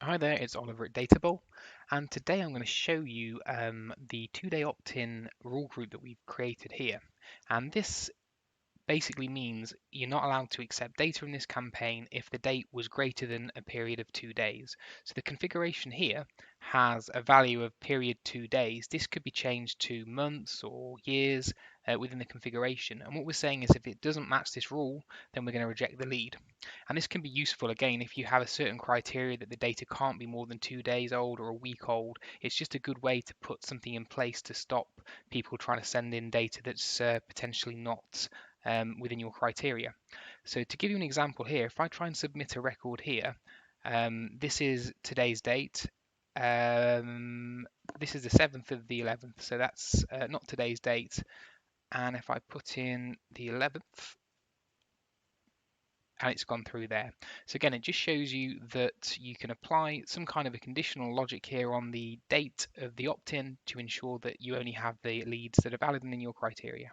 Hi there, it's Oliver at Databowl, and today I'm going to show you the 2-day opt-in rule group that we've created here. And this basically means you're not allowed to accept data in this campaign if the date was greater than a period of 2 days. So the configuration here has a value of period 2 days. This could be changed to months or years within the configuration. And what we're saying is if it doesn't match this rule, then we're going to reject the lead. And this can be useful again if you have a certain criteria that the data can't be more than 2 days old or a week old. It's just a good way to put something in place to stop people trying to send in data that's potentially not within your criteria. So to give you an example here, if I try and submit a record here, this is today's date. This is the 7th of the 11th, so that's not today's date. And if I put in the 11th, and it's gone through there. So again, it just shows you that you can apply some kind of a conditional logic here on the date of the opt-in to ensure that you only have the leads that are valid in your criteria.